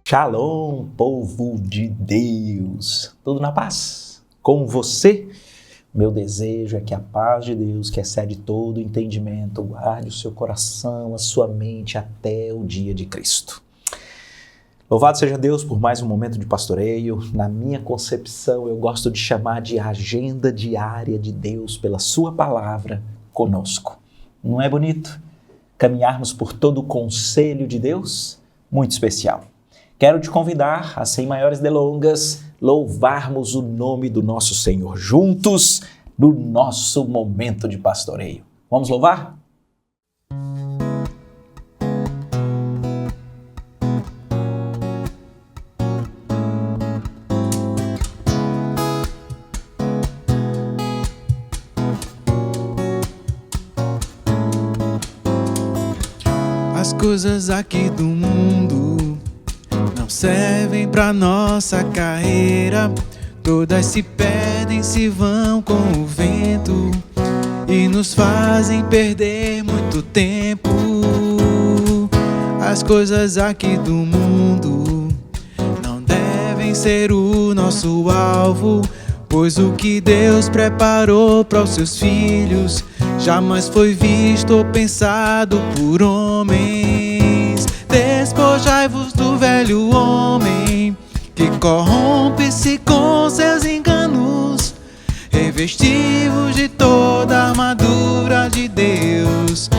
Shalom, povo de Deus! Tudo na paz? Com você? Meu desejo é que a paz de Deus, que excede todo entendimento, guarde o seu coração, a sua mente até o dia de Cristo. Louvado seja Deus por mais um momento de pastoreio. Na minha concepção, eu gosto de chamar de agenda diária de Deus pela sua palavra conosco. Não é bonito caminharmos por todo o conselho de Deus? Muito especial. Quero te convidar a, sem maiores delongas, louvarmos o nome do nosso Senhor juntos no nosso momento de pastoreio. Vamos louvar? As coisas aqui do mundo não servem pra nossa carreira. Todas se perdem, se vão com o vento e nos fazem perder muito tempo. As coisas aqui do mundo não devem ser o nosso alvo, pois o que Deus preparou para os seus filhos jamais foi visto ou pensado por homens. Despojai-vos do velho homem que corrompe-se com seus enganos. Revesti-vos de toda a armadura de Deus.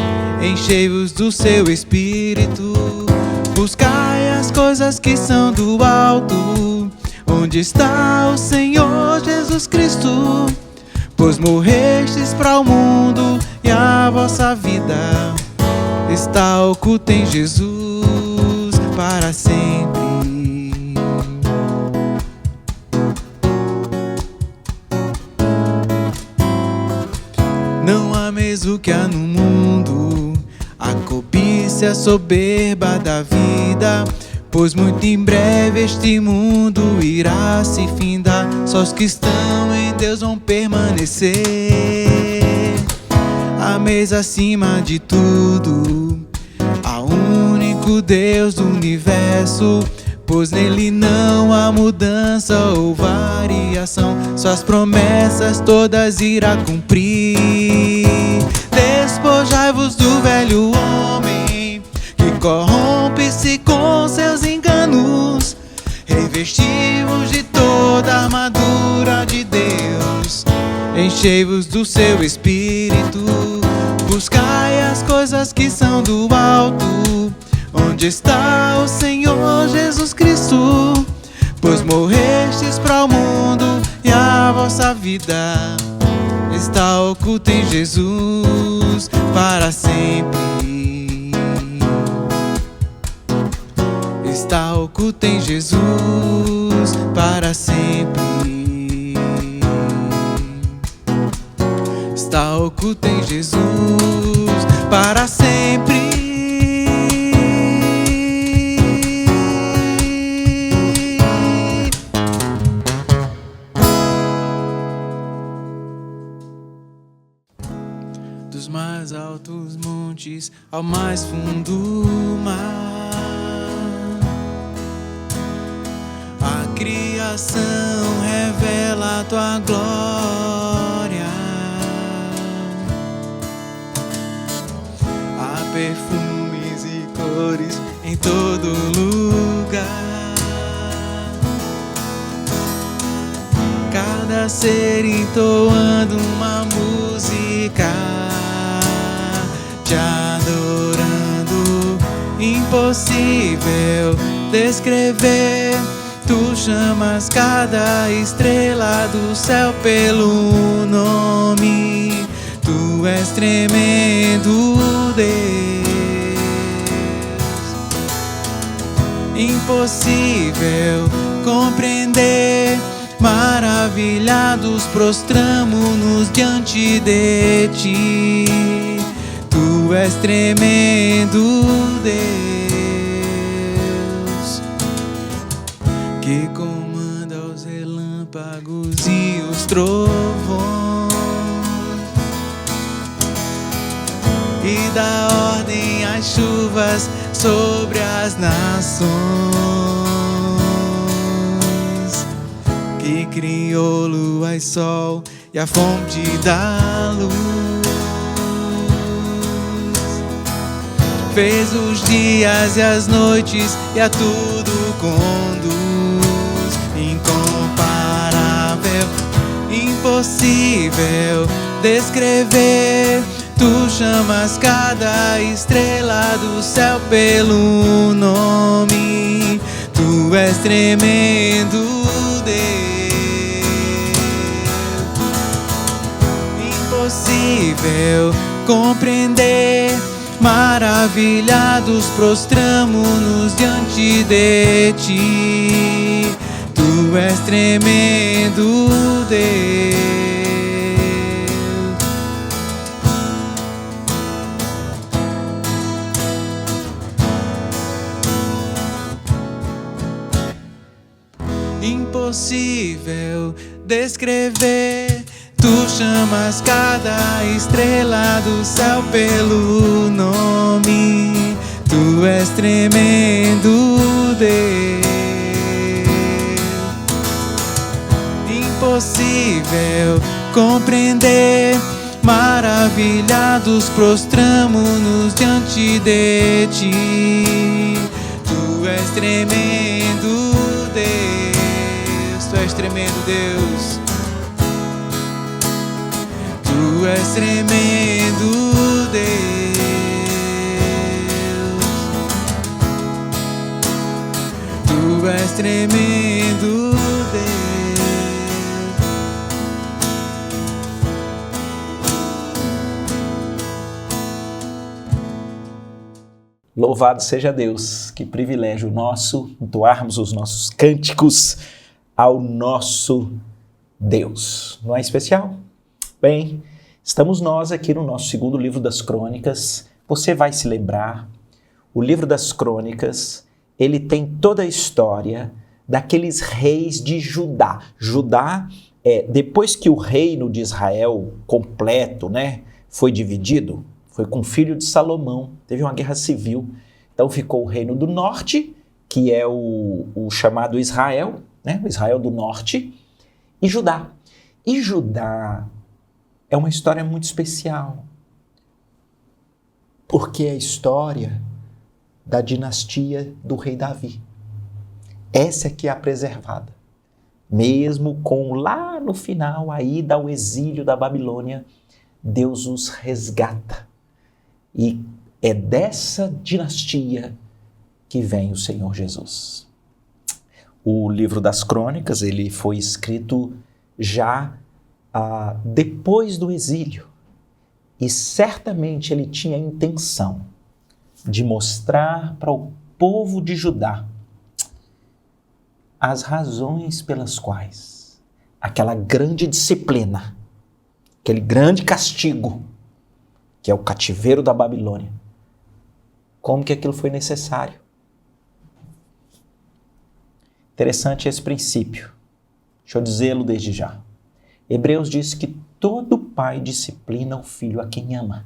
Enchei-vos do seu espírito. Buscai as coisas que são do alto, onde está o Senhor Jesus Cristo. Pois morrestes para o mundo e a vossa vida está oculta em Jesus para sempre. Não ameis o que há no mundo, a cobiça, a soberba da vida, pois muito em breve este mundo irá se findar. Só os que estão em Deus vão permanecer. Ameis acima de tudo ao único Deus do universo, pois nele não há mudança ou variação. Suas promessas todas irá cumprir. Despojai-vos do velho homem que corrompe-se com seus enganos. Revesti-vos de toda a armadura de Deus. Enchei-vos do seu espírito. Buscai as coisas que são do alto, onde está o Senhor Jesus Cristo. Pois morrestes para o mundo e a vossa vida está oculta em Jesus para sempre. Está oculta em Jesus para sempre. Está oculta em Jesus para sempre. Dos mais altos montes ao mais fundo mar, a criação revela a tua glória. Há perfumes e cores em todo lugar. Cada ser entoando uma música, te adorando. Impossível descrever. Tu chamas cada estrela do céu pelo nome. Tu és tremendo, Deus. Impossível compreender. Maravilhados prostramo-nos diante de ti. Tu és tremendo, Deus, que comanda os relâmpagos e os trovões, e dá ordem às chuvas sobre as nações, que criou lua e sol e a fonte da luz, fez os dias e as noites e a tudo conduz. Incomparável, impossível descrever, tu chamas cada estrela do céu pelo nome, tu és tremendo Deus. Impossível compreender, maravilhados prostramo-nos diante de ti, tu és tremendo Deus. Impossível descrever, tu chamas cada estrela do céu pelo nome, tu és tremendo Deus. Impossível compreender, maravilhados prostramo-nos diante de ti, tu és tremendo Deus, tu és tremendo Deus. Tu és tremendo Deus, tu és tremendo Deus. Louvado seja Deus, que privilégio nosso entoarmos os nossos cânticos ao nosso Deus. Não é especial? Bem, estamos nós aqui no nosso segundo livro das Crônicas. Você vai se lembrar, o livro das Crônicas, ele tem toda a história daqueles reis de Judá. Judá, depois que o reino de Israel completo, foi dividido, foi com o filho de Salomão, teve uma guerra civil. Então ficou o reino do norte, que é o chamado Israel, o Israel do norte, e Judá. E Judá é uma história muito especial, porque é a história da dinastia do rei Davi. Essa aqui é a preservada. Mesmo com lá no final a ida ao exílio da Babilônia, Deus os resgata. E é dessa dinastia que vem o Senhor Jesus. O livro das Crônicas, ele foi escrito já depois do exílio. E certamente ele tinha a intenção de mostrar para o povo de Judá as razões pelas quais aquela grande disciplina, aquele grande castigo, que é o cativeiro da Babilônia, como que aquilo foi necessário. Interessante esse princípio. Deixa eu dizê-lo desde já. Hebreus diz que todo pai disciplina o filho a quem ama.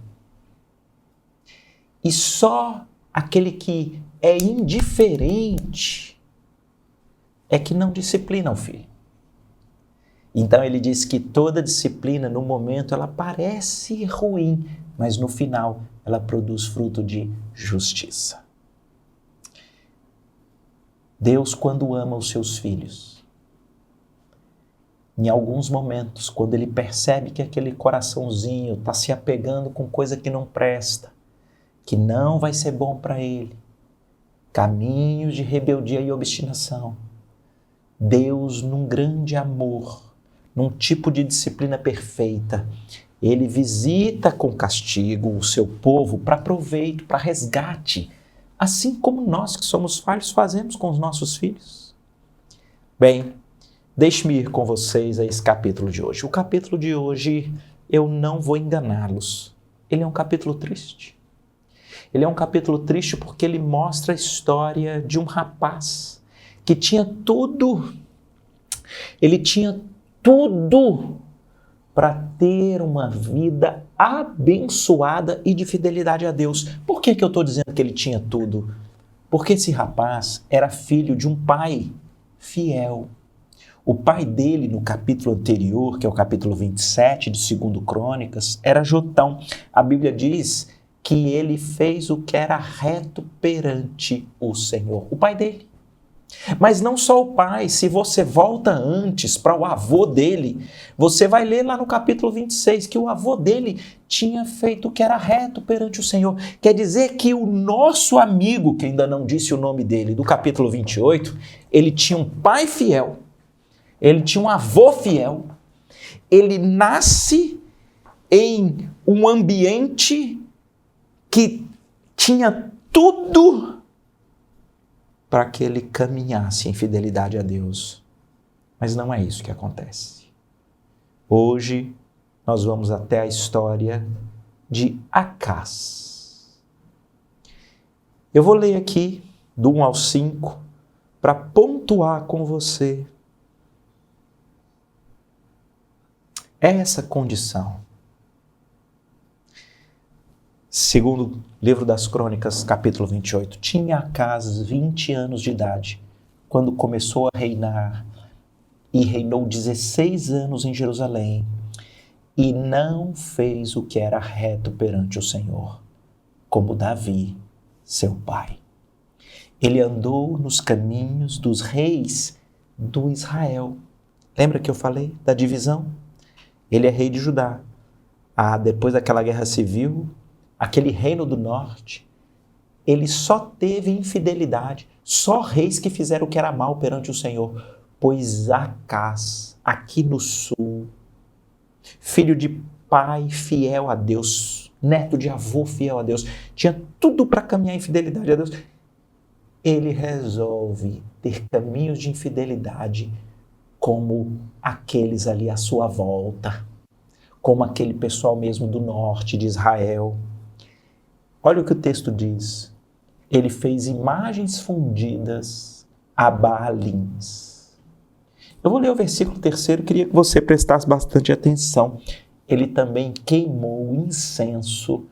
E só aquele que é indiferente é que não disciplina o filho. Então ele diz que toda disciplina, no momento, ela parece ruim, mas no final ela produz fruto de justiça. Deus, quando ama os seus filhos, em alguns momentos, quando ele percebe que aquele coraçãozinho está se apegando com coisa que não presta, que não vai ser bom para ele, caminhos de rebeldia e obstinação, Deus, num grande amor, num tipo de disciplina perfeita, ele visita com castigo o seu povo para proveito, para resgate, assim como nós que somos falhos fazemos com os nossos filhos. Bem, deixe-me ir com vocês a esse capítulo de hoje. O capítulo de hoje, eu não vou enganá-los. Ele é um capítulo triste. Ele é um capítulo triste porque ele mostra a história de um rapaz que tinha tudo. Ele tinha tudo para ter uma vida abençoada e de fidelidade a Deus. Por que eu estou dizendo que ele tinha tudo? Porque esse rapaz era filho de um pai fiel. O pai dele, no capítulo anterior, que é o capítulo 27 de 2 Crônicas, era Jotão. A Bíblia diz que ele fez o que era reto perante o Senhor. O pai dele. Mas não só o pai, se você volta antes para o avô dele, você vai ler lá no capítulo 26 que o avô dele tinha feito o que era reto perante o Senhor. Quer dizer que o nosso amigo, que ainda não disse o nome dele, do capítulo 28, ele tinha um pai fiel, ele tinha um avô fiel, ele nasce em um ambiente que tinha tudo para que ele caminhasse em fidelidade a Deus. Mas não é isso que acontece. Hoje, nós vamos até a história de Acás. Eu vou ler aqui, do 1 ao 5, para pontuar com você essa condição. Segundo livro das Crônicas, capítulo 28, tinha Acás 20 anos de idade, quando começou a reinar, e reinou 16 anos em Jerusalém, e não fez o que era reto perante o Senhor, como Davi, seu pai. Ele andou nos caminhos dos reis do Israel. Lembra que eu falei da divisão? Ele é rei de Judá. Depois daquela guerra civil, aquele reino do norte, ele só teve infidelidade, só reis que fizeram o que era mal perante o Senhor. Pois Acás, aqui no sul, filho de pai fiel a Deus, neto de avô fiel a Deus, tinha tudo para caminhar em fidelidade a Deus. Ele resolve ter caminhos de infidelidade como aqueles ali à sua volta, como aquele pessoal mesmo do norte de Israel. Olha o que o texto diz. Ele fez imagens fundidas a Baalins. Eu vou ler o versículo 3º, queria que você prestasse bastante atenção. Ele também queimou incenso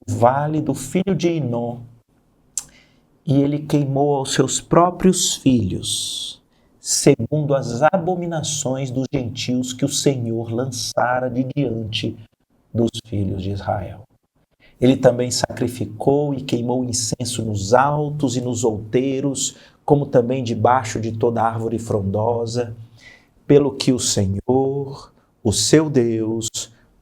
no vale do filho de Inom, e ele queimou aos seus próprios filhos, segundo as abominações dos gentios que o Senhor lançara de diante dos filhos de Israel. Ele também sacrificou e queimou incenso nos altos e nos outeiros, como também debaixo de toda árvore frondosa, pelo que o Senhor, o seu Deus,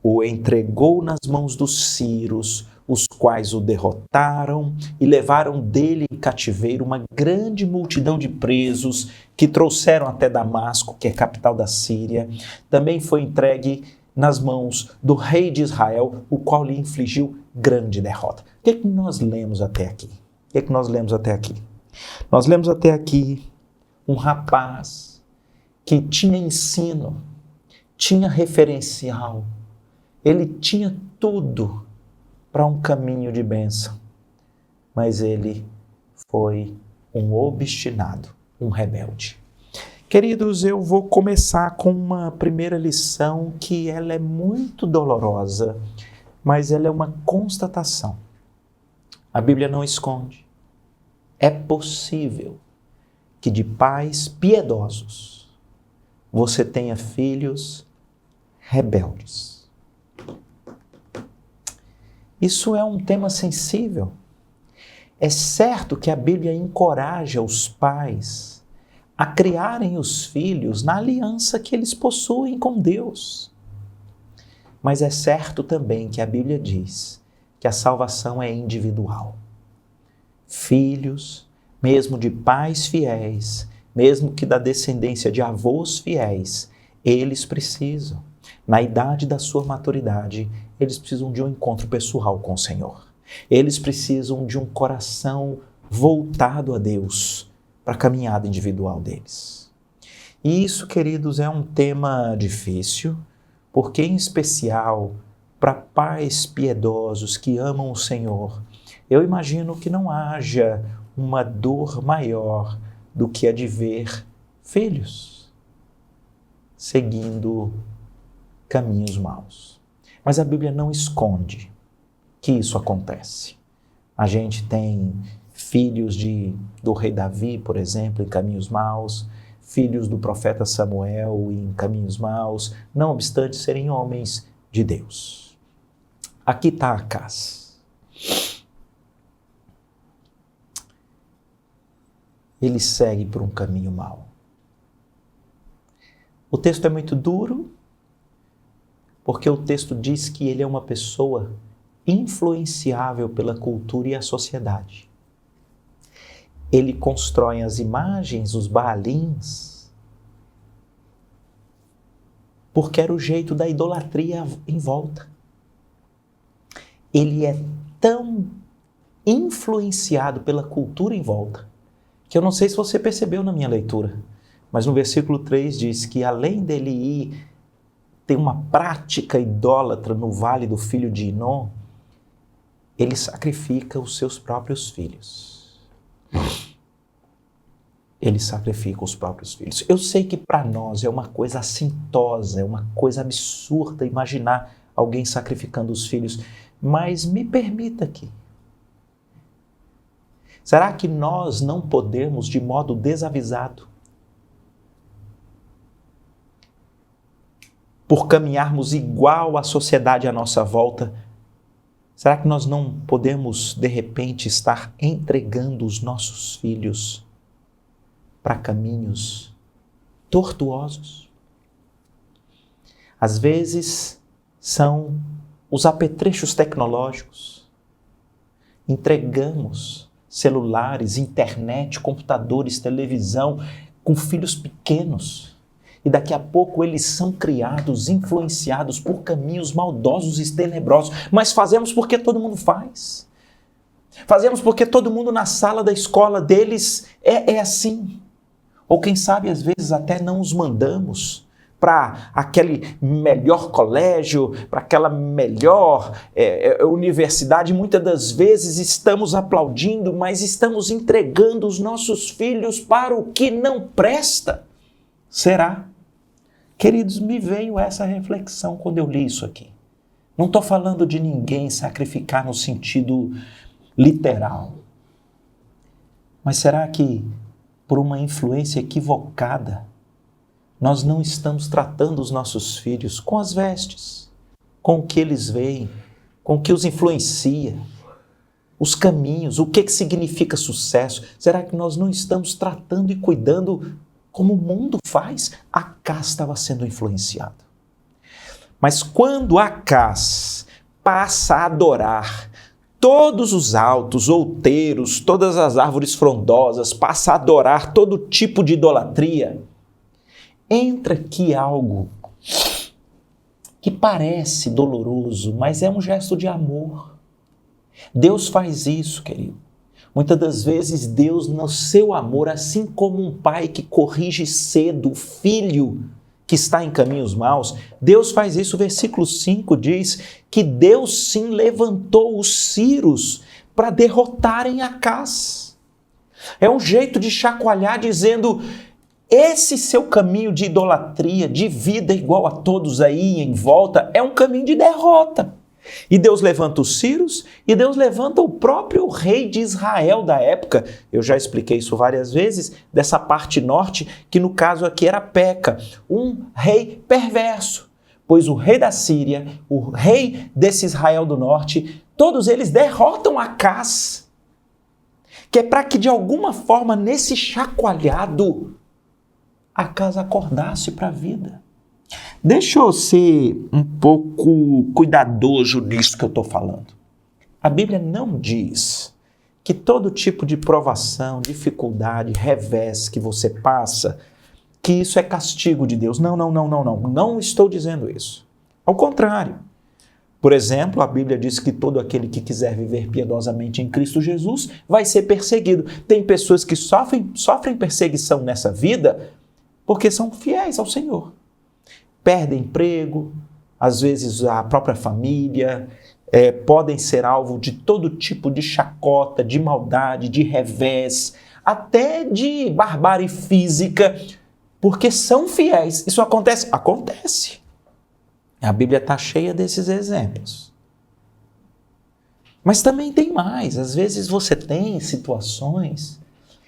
o entregou nas mãos dos sírios, os quais o derrotaram e levaram dele em cativeiro uma grande multidão de presos que trouxeram até Damasco, que é capital da Síria. Também foi entregue nas mãos do rei de Israel, o qual lhe infligiu grande derrota. O que é que nós lemos até aqui? Nós lemos até aqui um rapaz que tinha ensino, tinha referencial, ele tinha tudo para um caminho de bênção, mas ele foi um obstinado, um rebelde. Queridos, eu vou começar com uma primeira lição que ela é muito dolorosa, mas ela é uma constatação. A Bíblia não esconde. É possível que de pais piedosos você tenha filhos rebeldes. Isso é um tema sensível. É certo que a Bíblia encoraja os pais a criarem os filhos na aliança que eles possuem com Deus. Mas é certo também que a Bíblia diz que a salvação é individual. Filhos, mesmo de pais fiéis, mesmo que da descendência de avós fiéis, eles precisam, na idade da sua maturidade, eles precisam de um encontro pessoal com o Senhor. Eles precisam de um coração voltado a Deus para a caminhada individual deles. E isso, queridos, é um tema difícil, porque em especial para pais piedosos que amam o Senhor, eu imagino que não haja uma dor maior do que a de ver filhos seguindo caminhos maus. Mas a Bíblia não esconde que isso acontece. A gente tem filhos do rei Davi, por exemplo, em caminhos maus, filhos do profeta Samuel em caminhos maus, não obstante serem homens de Deus. Aqui está Acaz. Ele segue por um caminho mau. O texto é muito duro, porque o texto diz que ele é uma pessoa influenciável pela cultura e a sociedade. Ele constrói as imagens, os baalins, porque era o jeito da idolatria em volta. Ele é tão influenciado pela cultura em volta, que eu não sei se você percebeu na minha leitura, mas no versículo 3 diz que além dele ir ter uma prática idólatra no vale do filho de Inom, ele sacrifica os seus próprios filhos. Ele sacrifica os próprios filhos. Eu sei que para nós é uma coisa assintosa, é uma coisa absurda imaginar alguém sacrificando os filhos, mas me permita aqui. Será que nós não podemos, de modo desavisado, por caminharmos igual à sociedade à nossa volta, será que nós não podemos, de repente, estar entregando os nossos filhos para caminhos tortuosos? Às vezes, são os apetrechos tecnológicos. Entregamos celulares, internet, computadores, televisão com filhos pequenos. E daqui a pouco eles são criados, influenciados por caminhos maldosos e tenebrosos. Mas fazemos porque todo mundo faz. Fazemos porque todo mundo na sala da escola deles é assim. Ou quem sabe, às vezes, até não os mandamos para aquele melhor colégio, para aquela melhor universidade. Muitas das vezes estamos aplaudindo, mas estamos entregando os nossos filhos para o que não presta. Será? Queridos, me veio essa reflexão quando eu li isso aqui. Não estou falando de ninguém sacrificar no sentido literal. Mas será que, por uma influência equivocada, nós não estamos tratando os nossos filhos com as vestes, com o que eles veem, com o que os influencia, os caminhos, o que significa sucesso? Será que nós não estamos tratando e cuidando como o mundo faz? Acaz estava sendo influenciado. Mas quando Acaz passa a adorar todos os altos, outeiros, todas as árvores frondosas, passa a adorar todo tipo de idolatria, entra aqui algo que parece doloroso, mas é um gesto de amor. Deus faz isso, querido. Muitas das vezes Deus, no seu amor, assim como um pai que corrige cedo o filho que está em caminhos maus, Deus faz isso. O versículo 5 diz que Deus sim levantou os círios para derrotarem Acaz. É um jeito de chacoalhar dizendo: esse seu caminho de idolatria, de vida igual a todos aí em volta, é um caminho de derrota. E Deus levanta os círios e Deus levanta o próprio rei de Israel da época. Eu já expliquei isso várias vezes, dessa parte norte, que no caso aqui era Peca, um rei perverso. Pois o rei da Síria, o rei desse Israel do norte, todos eles derrotam Acaz, que é para que de alguma forma nesse chacoalhado Acaz acordasse para a vida. Deixa eu ser um pouco cuidadoso nisso que eu estou falando. A Bíblia não diz que todo tipo de provação, dificuldade, revés que você passa, que isso é castigo de Deus. Não. Não estou dizendo isso. Ao contrário. Por exemplo, a Bíblia diz que todo aquele que quiser viver piedosamente em Cristo Jesus vai ser perseguido. Tem pessoas que sofrem perseguição nessa vida porque são fiéis ao Senhor. Perdem emprego, às vezes a própria família, podem ser alvo de todo tipo de chacota, de maldade, de revés, até de barbárie física, porque são fiéis. Isso acontece? Acontece. A Bíblia está cheia desses exemplos. Mas também tem mais. Às vezes você tem situações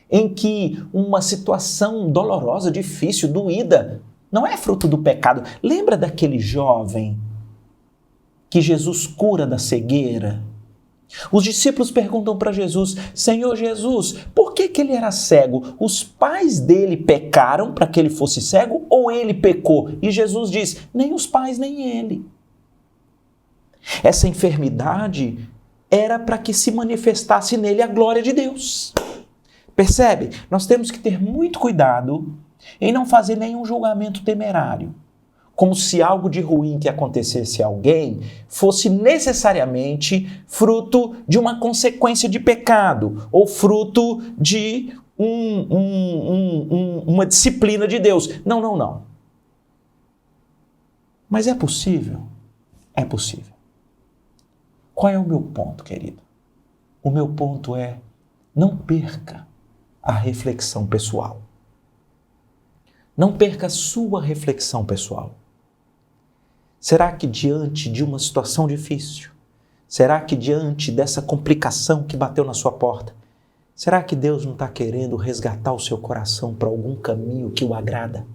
em que uma situação dolorosa, difícil, doída, não é fruto do pecado. Lembra daquele jovem que Jesus cura da cegueira? Os discípulos perguntam para Jesus: Senhor Jesus, por que ele era cego? Os pais dele pecaram para que ele fosse cego ou ele pecou? E Jesus diz: nem os pais, nem ele. Essa enfermidade era para que se manifestasse nele a glória de Deus. Percebe? Nós temos que ter muito cuidado em não fazer nenhum julgamento temerário, como se algo de ruim que acontecesse a alguém fosse necessariamente fruto de uma consequência de pecado ou fruto de uma disciplina de Deus. Não, não, não. Mas é possível? É possível. Qual é o meu ponto, querido? O meu ponto é: não perca a reflexão pessoal. Não perca a sua reflexão pessoal. Será que diante de uma situação difícil, será que diante dessa complicação que bateu na sua porta, será que Deus não está querendo resgatar o seu coração para algum caminho que o agrada?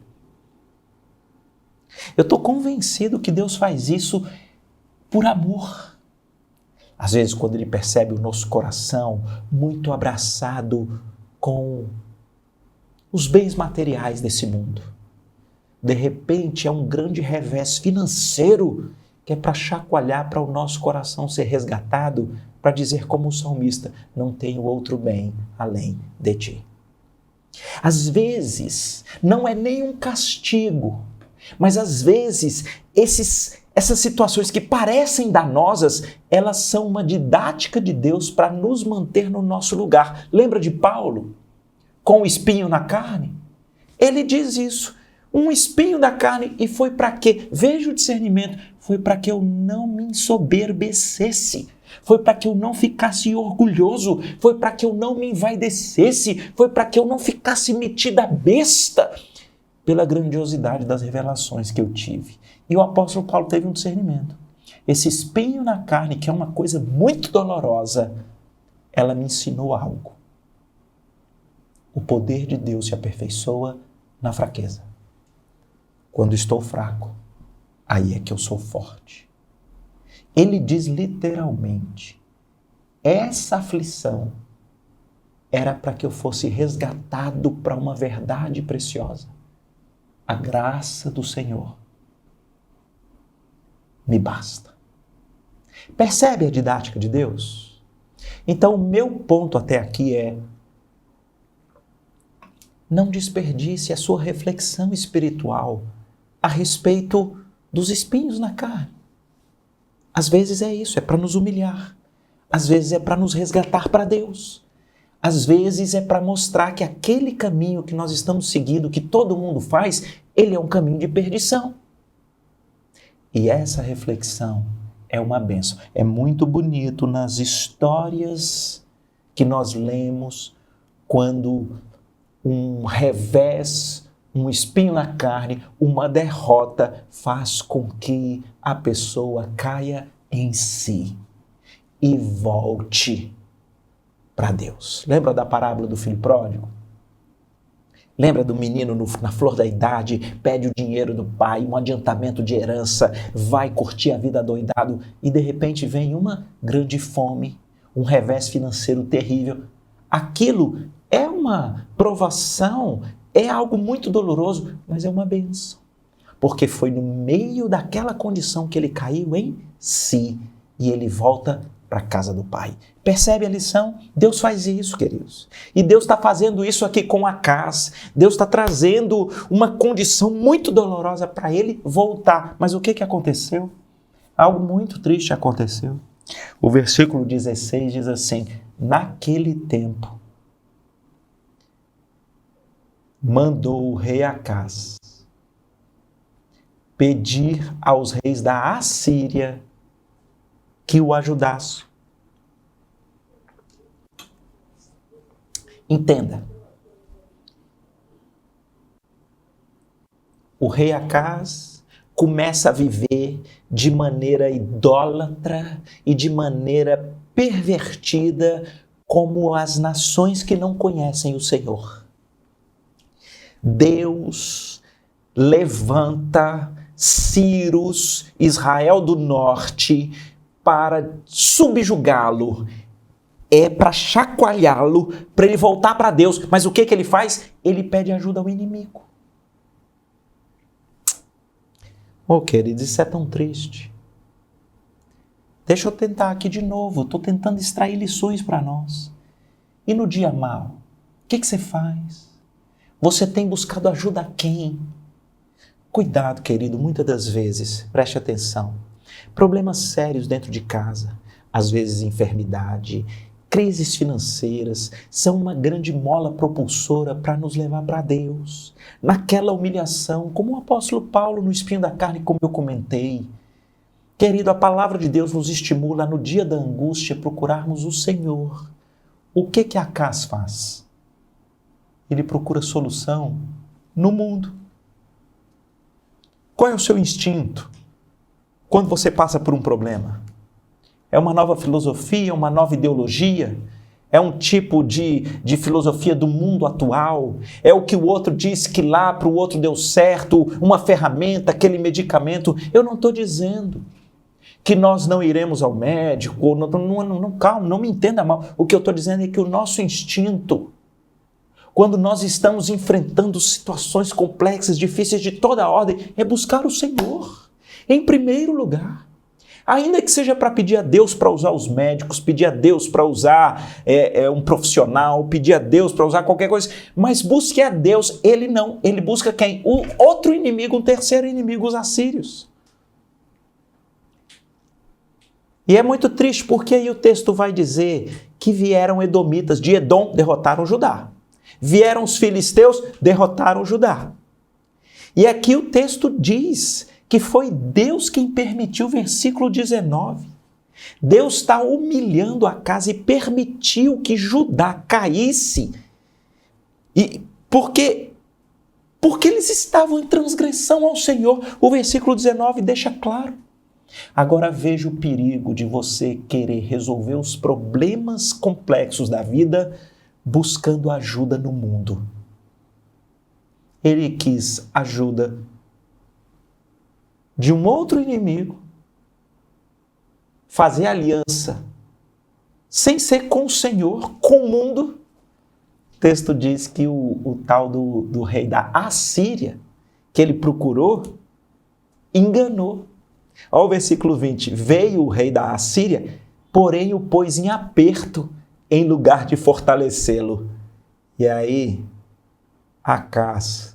Eu estou convencido que Deus faz isso por amor. Às vezes, quando Ele percebe o nosso coração muito abraçado com os bens materiais desse mundo, de repente é um grande revés financeiro que é para chacoalhar para o nosso coração ser resgatado, para dizer como o salmista: não tenho outro bem além de ti. Às vezes não é nem um castigo, mas às vezes essas situações que parecem danosas, elas são uma didática de Deus para nos manter no nosso lugar. Lembra de Paulo, com o espinho na carne? Ele diz isso, um espinho da carne, e foi para quê? Veja o discernimento, foi para que eu não me ensoberbecesse, foi para que eu não ficasse orgulhoso, foi para que eu não me envaidecesse, foi para que eu não ficasse metida besta pela grandiosidade das revelações que eu tive. E o apóstolo Paulo teve um discernimento. Esse espinho na carne, que é uma coisa muito dolorosa, ela me ensinou algo. O poder de Deus se aperfeiçoa na fraqueza. Quando estou fraco, aí é que eu sou forte. Ele diz literalmente: essa aflição era para que eu fosse resgatado para uma verdade preciosa. A graça do Senhor me basta. Percebe a didática de Deus? Então, o meu ponto até aqui é: não desperdice a sua reflexão espiritual a respeito dos espinhos na carne. Às vezes é isso, é para nos humilhar. Às vezes é para nos resgatar para Deus. Às vezes é para mostrar que aquele caminho que nós estamos seguindo, que todo mundo faz, ele é um caminho de perdição. E essa reflexão é uma bênção. É muito bonito nas histórias que nós lemos quando um revés, um espinho na carne, uma derrota faz com que a pessoa caia em si e volte para Deus. Lembra da parábola do filho pródigo? Lembra do menino na flor da idade, pede o dinheiro do pai, um adiantamento de herança, vai curtir a vida adoidado e de repente vem uma grande fome, um revés financeiro terrível. Aquilo é uma provação, é algo muito doloroso, mas é uma bênção. Porque foi no meio daquela condição que ele caiu em si e ele volta para a casa do Pai. Percebe a lição? Deus faz isso, queridos. E Deus está fazendo isso aqui com Acás. Deus está trazendo uma condição muito dolorosa para ele voltar. Mas o que aconteceu? Algo muito triste aconteceu. O versículo 16 diz assim: naquele tempo, mandou o rei Acás pedir aos reis da Assíria que o ajudasse. Entenda. O rei Acás começa a viver de maneira idólatra e de maneira pervertida como as nações que não conhecem o Senhor. Deus levanta Círios, Israel do norte, para subjugá-lo, para chacoalhá-lo, para ele voltar para Deus. Mas o que ele faz? Ele pede ajuda ao inimigo. Oh, queridos, isso é tão triste. Deixa eu tentar aqui de novo. Estou tentando extrair lições para nós. E no dia mau, o que você faz? Você tem buscado ajuda a quem? Cuidado, querido, muitas das vezes, preste atenção. Problemas sérios dentro de casa, às vezes enfermidade, crises financeiras, são uma grande mola propulsora para nos levar para Deus. Naquela humilhação, como o apóstolo Paulo no espinho da carne, como eu comentei. Querido, a palavra de Deus nos estimula no dia da angústia procurarmos o Senhor. O que Acás faz? Ele procura solução no mundo. Qual é o seu instinto quando você passa por um problema? É uma nova filosofia, uma nova ideologia? É um tipo de filosofia do mundo atual? É o que o outro disse que lá para o outro deu certo, uma ferramenta, aquele medicamento? Eu não estou dizendo que nós não iremos ao médico, calma, não me entenda mal. O que eu estou dizendo é que o nosso instinto, quando nós estamos enfrentando situações complexas, difíceis de toda a ordem, é buscar o Senhor, em primeiro lugar. Ainda que seja para pedir a Deus para usar os médicos, pedir a Deus para usar um profissional, pedir a Deus para usar qualquer coisa, mas busque a Deus, ele busca quem? O outro inimigo, um terceiro inimigo, os assírios. E é muito triste porque aí o texto vai dizer que vieram edomitas de Edom, derrotaram Judá. Vieram os filisteus, derrotaram Judá. E aqui o texto diz que foi Deus quem permitiu, versículo 19. Deus está humilhando Acás e permitiu que Judá caísse. E porque eles estavam em transgressão ao Senhor. O versículo 19 deixa claro. Agora veja o perigo de você querer resolver os problemas complexos da vida buscando ajuda no mundo. Ele quis ajuda de um outro inimigo, fazer aliança, sem ser com o Senhor, com o mundo. O texto diz que o tal do rei da Assíria, que ele procurou, enganou. Olha o versículo 20. Veio o rei da Assíria, porém o pôs em aperto, em lugar de fortalecê-lo. E aí, Acás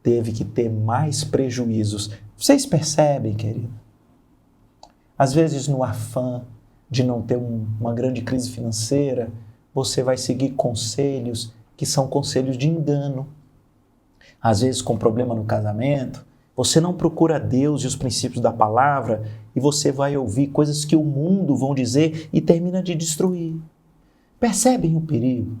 teve que ter mais prejuízos. Vocês percebem, querido? Às vezes, no afã de não ter uma grande crise financeira, você vai seguir conselhos que são conselhos de engano. Às vezes, com problema no casamento, você não procura Deus e os princípios da palavra e você vai ouvir coisas que o mundo vão dizer e termina de destruir. Percebem o perigo?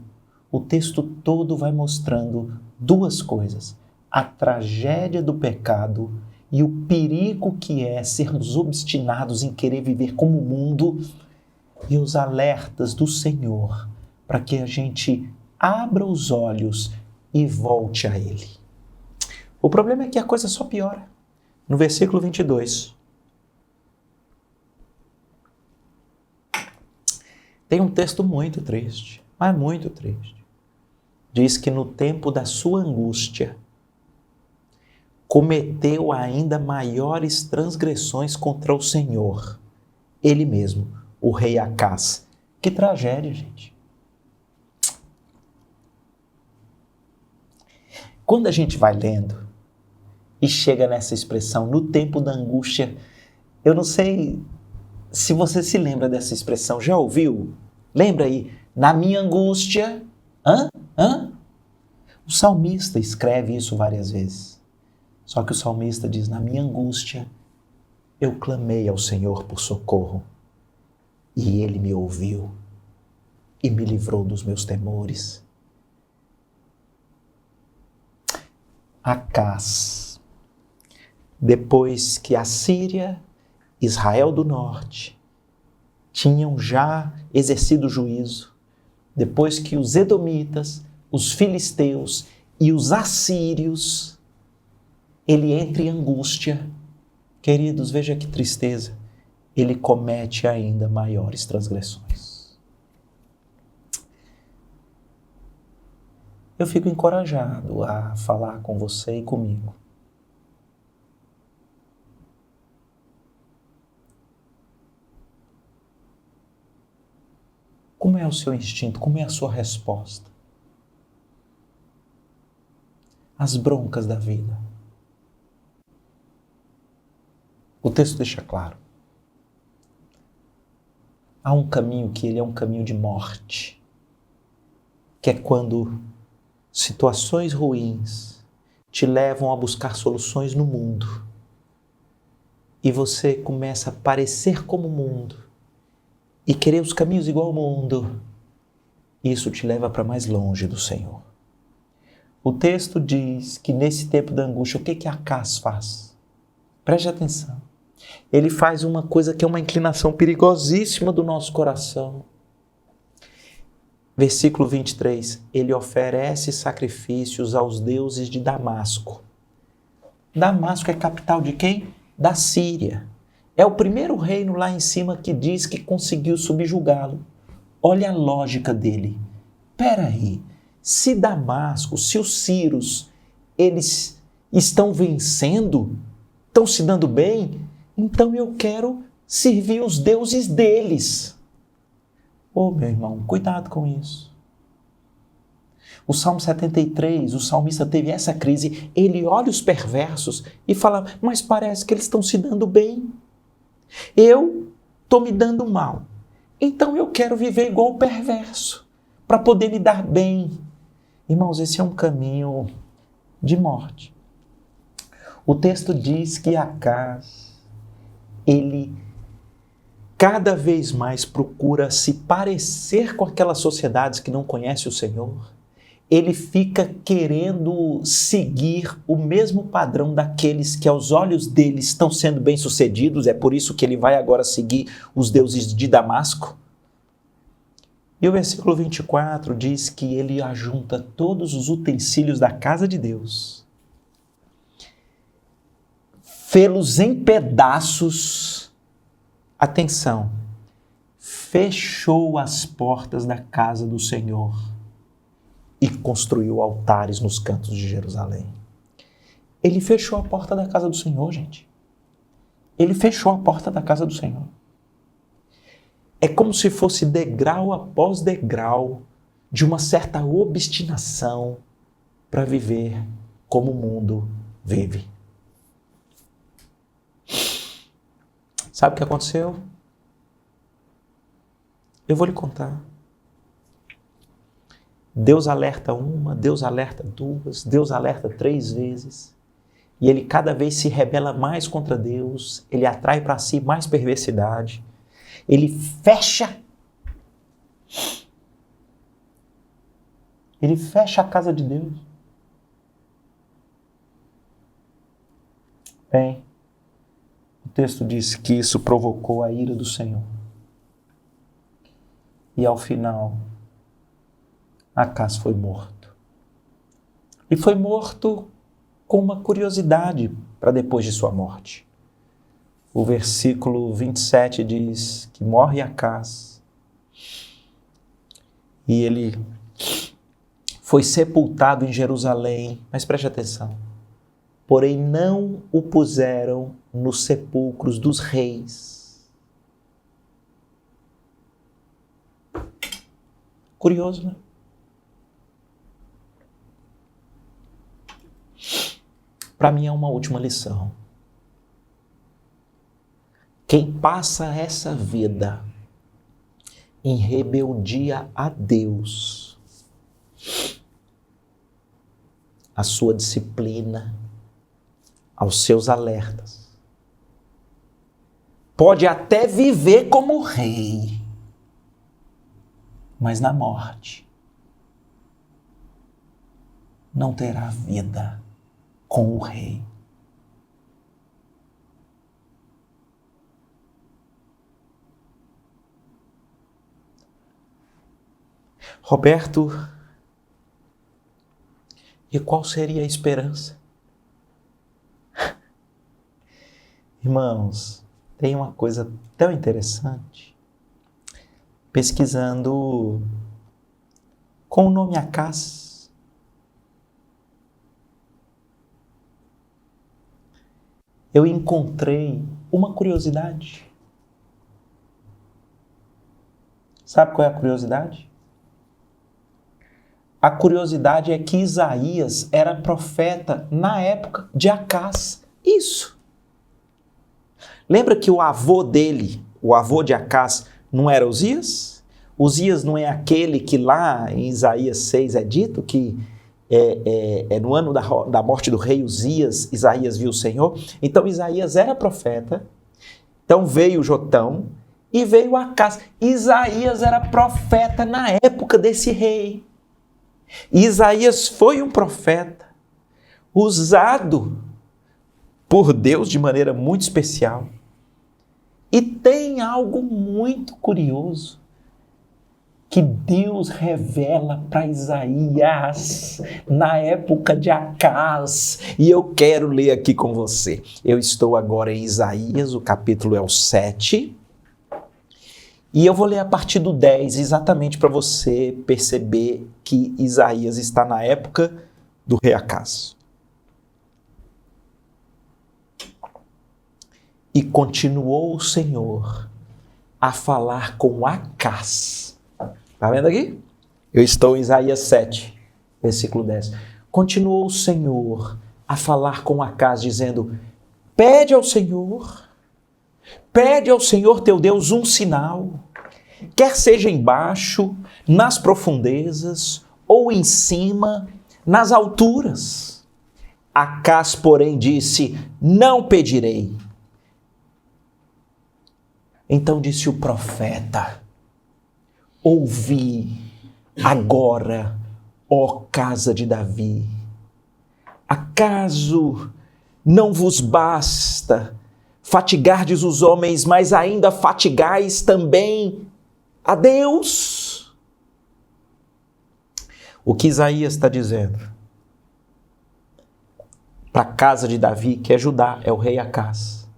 O texto todo vai mostrando duas coisas: a tragédia do pecado e o perigo que é sermos obstinados em querer viver como o mundo, e os alertas do Senhor para que a gente abra os olhos e volte a Ele. O problema é que a coisa só piora. No versículo 22. Tem um texto muito triste, mas muito triste. Diz que no tempo da sua angústia, cometeu ainda maiores transgressões contra o Senhor, ele mesmo, o rei Acás. Que tragédia, gente. Quando a gente vai lendo e chega nessa expressão, no tempo da angústia, eu não sei se você se lembra dessa expressão, já ouviu? Lembra aí? Na minha angústia, O salmista escreve isso várias vezes. Só que o salmista diz, na minha angústia, eu clamei ao Senhor por socorro, e Ele me ouviu e me livrou dos meus temores. Acás depois que a Síria, Israel do Norte, tinham já exercido juízo, depois que os edomitas, os filisteus e os assírios, ele entra em angústia. Queridos, veja que tristeza. Ele comete ainda maiores transgressões. Eu fico encorajado a falar com você e comigo. Como é o seu instinto? Como é a sua resposta? As broncas da vida. O texto deixa claro. Há um caminho que ele é um caminho de morte, que é quando situações ruins te levam a buscar soluções no mundo e você começa a parecer como o mundo e querer os caminhos igual ao mundo. Isso te leva para mais longe do Senhor. O texto diz que nesse tempo da angústia, o que Acás faz? Preste atenção. Ele faz uma coisa que é uma inclinação perigosíssima do nosso coração. Versículo 23. Ele oferece sacrifícios aos deuses de Damasco. Damasco é capital de quem? Da Síria. É o primeiro reino lá em cima que diz que conseguiu subjugá-lo. Olha a lógica dele. Peraí, se Damasco, se os sírios, eles estão vencendo, estão se dando bem, então eu quero servir os deuses deles. Ô, meu irmão, cuidado com isso. O Salmo 73, o salmista teve essa crise, ele olha os perversos e fala, mas parece que eles estão se dando bem. Eu estou me dando mal. Então eu quero viver igual o perverso, para poder me dar bem. Irmãos, esse é um caminho de morte. O texto diz que Acás, ele cada vez mais procura se parecer com aquelas sociedades que não conhecem o Senhor. Ele fica querendo seguir o mesmo padrão daqueles que aos olhos dele estão sendo bem-sucedidos. É por isso que ele vai agora seguir os deuses de Damasco. E o versículo 24 diz que ele ajunta todos os utensílios da casa de Deus, fê-los em pedaços, atenção, fechou as portas da casa do Senhor e construiu altares nos cantos de Jerusalém. Ele fechou a porta da casa do Senhor, gente. Ele fechou a porta da casa do Senhor. É como se fosse degrau após degrau de uma certa obstinação para viver como o mundo vive. Sabe o que aconteceu? Eu vou lhe contar. Deus alerta uma, Deus alerta duas, Deus alerta 3 vezes. E ele cada vez se rebela mais contra Deus, ele atrai para si mais perversidade. Ele fecha a casa de Deus. Bem, o texto diz que isso provocou a ira do Senhor. E ao final, Acás foi morto. E foi morto com uma curiosidade para depois de sua morte. O versículo 27 diz que morre Acás e ele foi sepultado em Jerusalém, mas preste atenção, porém não o puseram nos sepulcros dos reis. Curioso, né? Para mim é uma última lição. Quem passa essa vida em rebeldia a Deus, a sua disciplina, aos seus alertas, pode até viver como rei, mas na morte não terá vida com o rei. Roberto, e qual seria a esperança? Irmãos, tem uma coisa tão interessante. Pesquisando com o nome Acás, eu encontrei uma curiosidade. Sabe qual é a curiosidade? A curiosidade é que Isaías era profeta na época de Acás. Isso. Lembra que o avô dele, o avô de Acás, não era Uzias? Uzias não é aquele que lá em Isaías 6 é dito que no ano da morte do rei Uzias, Isaías viu o Senhor? Então Isaías era profeta, então veio Jotão e veio Acás. Isaías era profeta na época desse rei. Isaías foi um profeta usado por Deus de maneira muito especial. E tem algo muito curioso que Deus revela para Isaías na época de Acás. E eu quero ler aqui com você. Eu estou agora em Isaías, o capítulo é o 7. E eu vou ler a partir do 10, exatamente para você perceber que Isaías está na época do rei Acás. E continuou o Senhor a falar com Acás. Está vendo aqui? Eu estou em Isaías 7, versículo 10. Continuou o Senhor a falar com Acás, dizendo: pede ao Senhor teu Deus um sinal, quer seja embaixo, nas profundezas, ou em cima, nas alturas. Acás, porém, disse: não pedirei. Então disse o profeta: ouvi agora, ó casa de Davi. Acaso não vos basta fatigardes os homens, mas ainda fatigais também a Deus? O que Isaías está dizendo para a casa de Davi, que é Judá, é o rei Acás,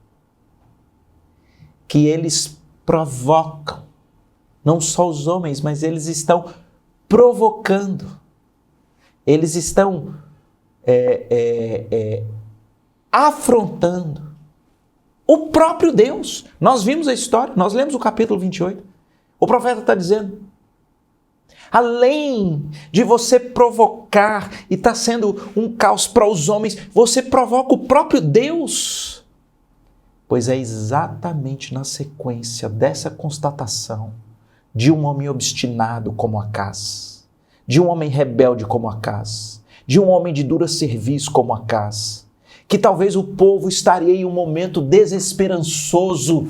que eles provocam, não só os homens, mas eles estão provocando, eles estão afrontando o próprio Deus. Nós vimos a história, nós lemos o capítulo 28. O profeta está dizendo: além de você provocar e está sendo um caos para os homens, você provoca o próprio Deus. Pois é exatamente na sequência dessa constatação de um homem obstinado como Acás, de um homem rebelde como Acás, de um homem de dura serviço como Acás, que talvez o povo estaria em um momento desesperançoso,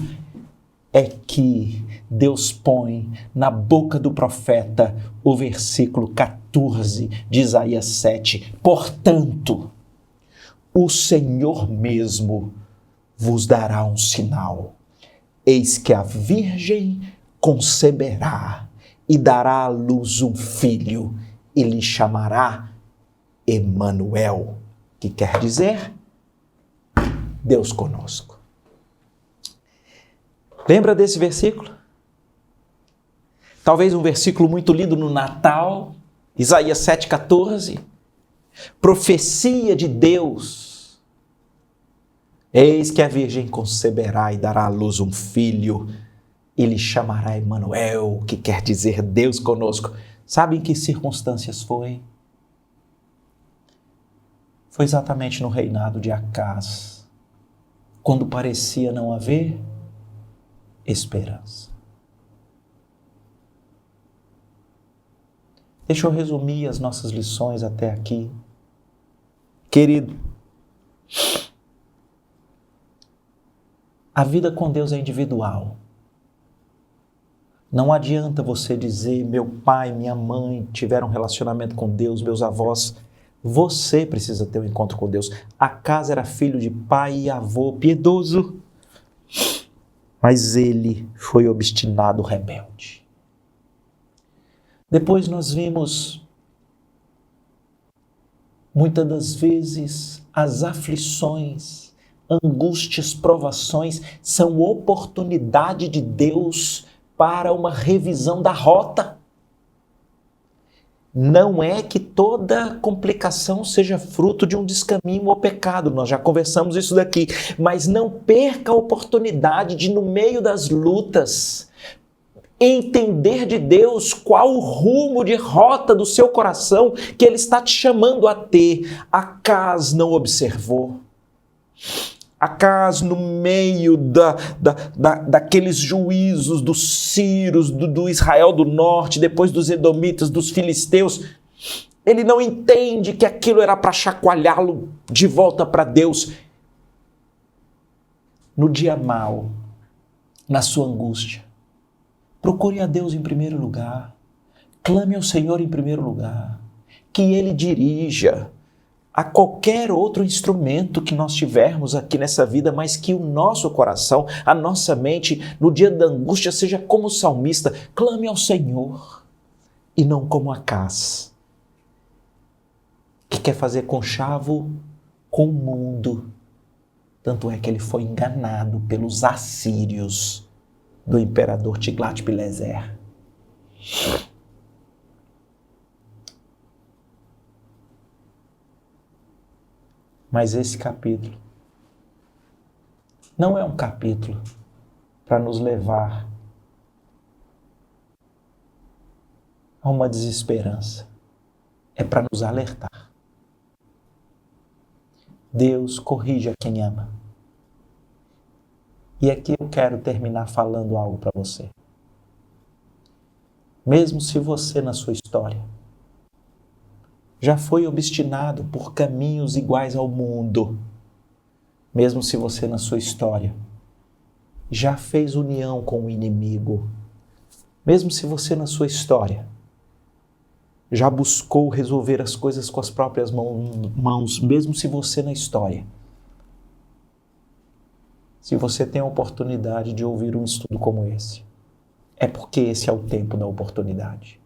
é que Deus põe na boca do profeta o versículo 14 de Isaías 7. Portanto, o Senhor mesmo vos dará um sinal. Eis que a virgem conceberá e dará à luz um filho e lhe chamará Emanuel, que quer dizer Deus conosco. Lembra desse versículo? Talvez um versículo muito lido no Natal, Isaías 7,14. Profecia de Deus. Eis que a virgem conceberá e dará à luz um filho e lhe chamará Emanuel, que quer dizer Deus conosco. Sabe em que circunstâncias foi? Foi exatamente no reinado de Acás, quando parecia não haver esperança. Deixa eu resumir as nossas lições até aqui. Querido, a vida com Deus é individual. Não adianta você dizer: meu pai, minha mãe tiveram um relacionamento com Deus, meus avós. Você precisa ter um encontro com Deus. Acás era filho de pai e avô piedoso, mas ele foi obstinado rebelde. Depois nós vimos, muitas das vezes, as aflições, angústias, provações são oportunidade de Deus para uma revisão da rota. Não é que toda complicação seja fruto de um descaminho ou pecado, nós já conversamos isso daqui, mas não perca a oportunidade de, no meio das lutas, entender de Deus qual o rumo de rota do seu coração que Ele está te chamando a ter. Acas não observou. Acas, no meio daqueles juízos dos sírios, do Israel do norte, depois dos edomitas, dos filisteus, ele não entende que aquilo era para chacoalhá-lo de volta para Deus. No dia mau, na sua angústia, procure a Deus em primeiro lugar, clame ao Senhor em primeiro lugar, que Ele dirija a qualquer outro instrumento que nós tivermos aqui nessa vida, mas que o nosso coração, a nossa mente, no dia da angústia, seja como o salmista, clame ao Senhor, e não como Acas, que quer fazer conchavo com o mundo. Tanto é que ele foi enganado pelos assírios do imperador Tiglat-Pileser. Mas esse capítulo não é um capítulo para nos levar a uma desesperança. É para nos alertar. Deus corrige a quem ama. E aqui eu quero terminar falando algo para você. Mesmo se você, na sua história, já foi obstinado por caminhos iguais ao mundo, mesmo se você, na sua história, já fez união com o inimigo, mesmo se você, na sua história, já buscou resolver as coisas com as próprias mãos, mesmo se você, na história, se você tem a oportunidade de ouvir um estudo como esse, é porque esse é o tempo da oportunidade.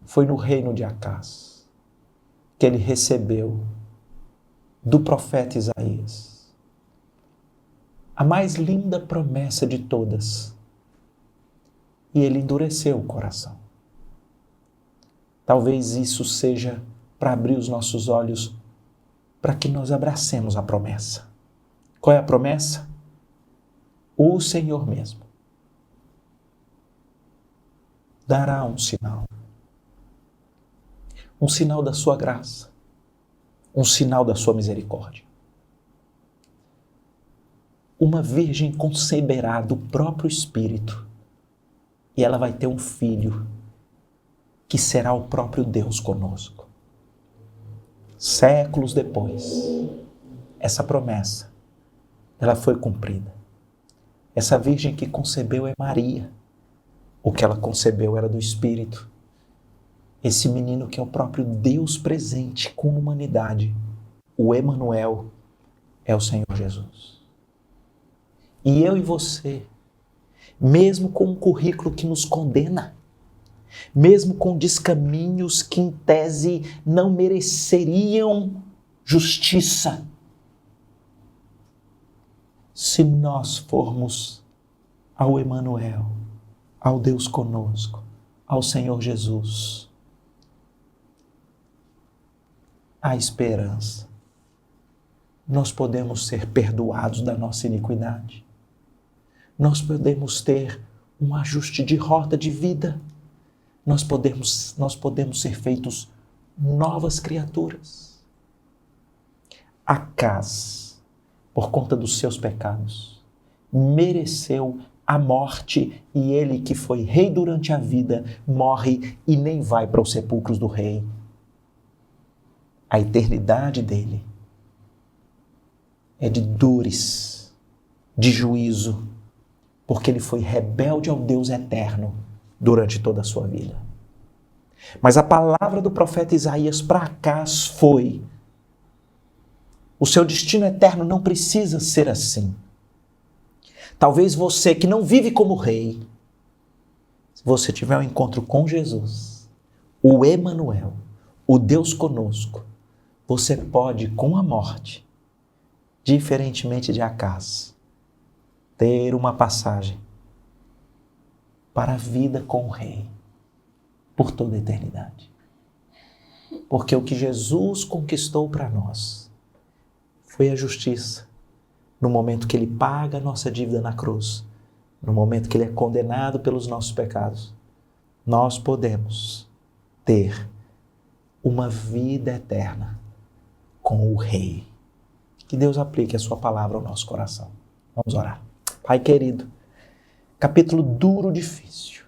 Foi no reino de Acas que ele recebeu do profeta Isaías a mais linda promessa de todas. E ele endureceu o coração. Talvez isso seja para abrir os nossos olhos para que nós abracemos a promessa. Qual é a promessa? O Senhor mesmo dará um sinal da sua graça, um sinal da sua misericórdia. Uma virgem conceberá do próprio Espírito e ela vai ter um filho que será o próprio Deus conosco. Séculos depois, essa promessa, ela foi cumprida. Essa virgem que concebeu é Maria. O que ela concebeu era do Espírito. Esse menino que é o próprio Deus presente com a humanidade, o Emanuel, é o Senhor Jesus. E eu e você, mesmo com um currículo que nos condena, mesmo com descaminhos que em tese não mereceriam justiça, se nós formos ao Emanuel, ao Deus conosco, ao Senhor Jesus, há esperança. Nós podemos ser perdoados da nossa iniquidade. Nós podemos ter um ajuste de rota de vida. Nós podemos ser feitos novas criaturas. Acas, por conta dos seus pecados, mereceu a morte, e ele que foi rei durante a vida, morre e nem vai para os sepulcros do rei. A eternidade dele é de dores, de juízo, porque ele foi rebelde ao Deus eterno durante toda a sua vida. Mas a palavra do profeta Isaías para Acas foi: o seu destino eterno não precisa ser assim. Talvez você que não vive como rei, você tiver um encontro com Jesus, o Emanuel, o Deus conosco, você pode, com a morte, diferentemente de Acaz, ter uma passagem para a vida com o Rei por toda a eternidade. Porque o que Jesus conquistou para nós foi a justiça. No momento que Ele paga a nossa dívida na cruz, no momento que Ele é condenado pelos nossos pecados, nós podemos ter uma vida eterna com o Rei. Que Deus aplique a sua palavra ao nosso coração. Vamos orar. Pai querido, capítulo duro, difícil,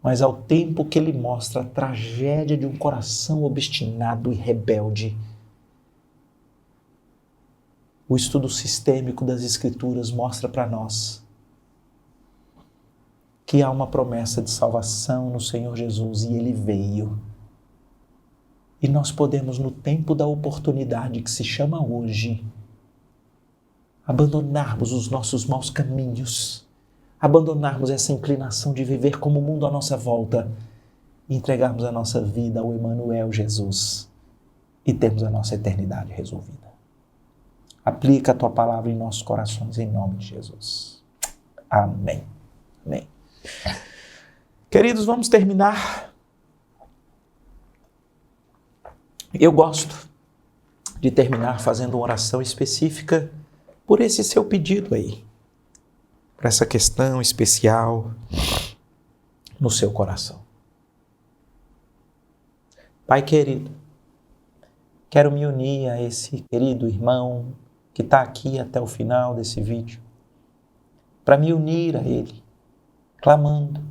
mas ao tempo que ele mostra a tragédia de um coração obstinado e rebelde, o estudo sistêmico das Escrituras mostra para nós que há uma promessa de salvação no Senhor Jesus e Ele veio. E nós podemos, no tempo da oportunidade que se chama hoje, abandonarmos os nossos maus caminhos, abandonarmos essa inclinação de viver como o mundo à nossa volta e entregarmos a nossa vida ao Emanuel Jesus e termos a nossa eternidade resolvida. Aplica a Tua palavra em nossos corações, em nome de Jesus. Amém. Amém. Queridos, vamos terminar. Eu gosto de terminar fazendo uma oração específica por esse seu pedido aí, por essa questão especial no seu coração. Pai querido, quero me unir a esse querido irmão que está aqui até o final desse vídeo, para me unir a ele, clamando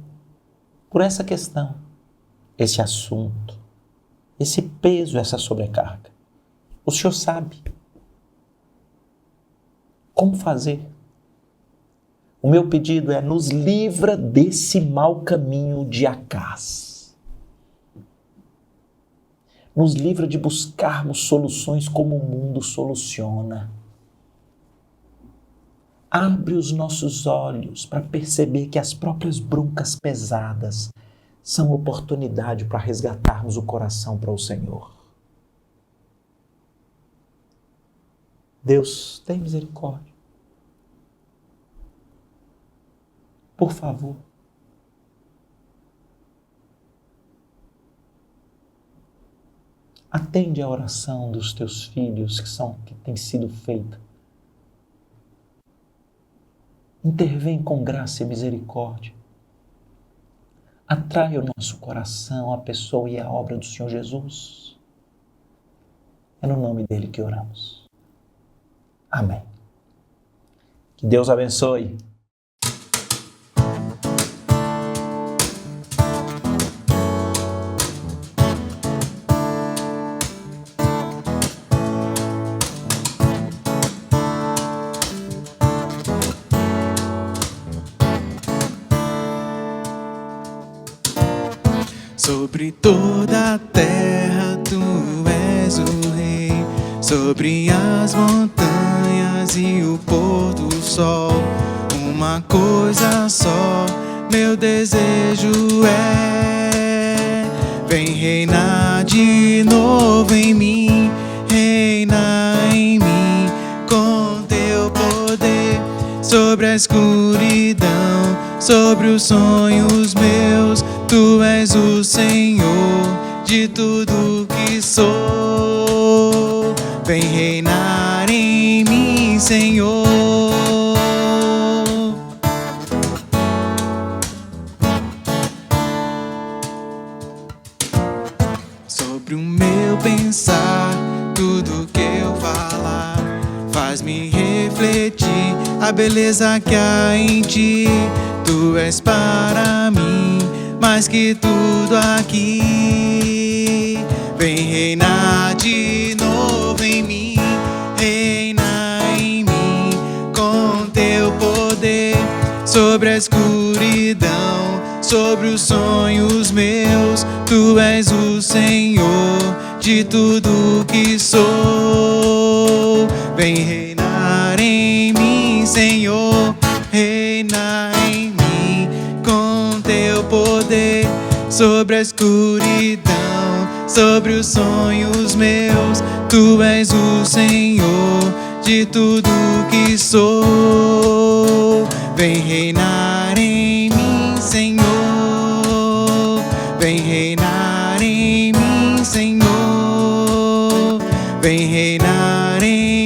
por essa questão, esse assunto, esse peso, essa sobrecarga. O Senhor sabe como fazer. O meu pedido é: nos livra desse mau caminho de Acaz. Nos livra de buscarmos soluções como o mundo soluciona. Abre os nossos olhos para perceber que as próprias broncas pesadas são oportunidade para resgatarmos o coração para o Senhor. Deus, tem misericórdia. Por favor. Atende a oração dos teus filhos que tem sido feita. Intervém com graça e misericórdia. Atrai o nosso coração à pessoa e à obra do Senhor Jesus. É no nome dele que oramos. Amém. Que Deus abençoe. Sobre toda a terra tu és o rei, sobre as montanhas e o pôr do sol. Uma coisa só, meu desejo é: vem reinar de novo em mim, reina em mim com teu poder. Sobre a escuridão, sobre os sonhos meus, tu és o Senhor de tudo que sou. Vem reinar em mim, Senhor. Sobre o meu pensar, tudo que eu falar, faz-me refletir a beleza que há em ti. Tu és para mim mais que tudo aqui. Vem reinar de novo em mim, reina em mim com teu poder. Sobre a escuridão, sobre os sonhos meus, tu és o Senhor de tudo que sou. Vem reinar em mim, Senhor, reina em mim com teu poder. sobre a escuridão, sobre os sonhos meus. Tu és o Senhor de tudo que sou. Vem reinar em mim, Senhor. Vem reinar em mim, Senhor. Vem reinar em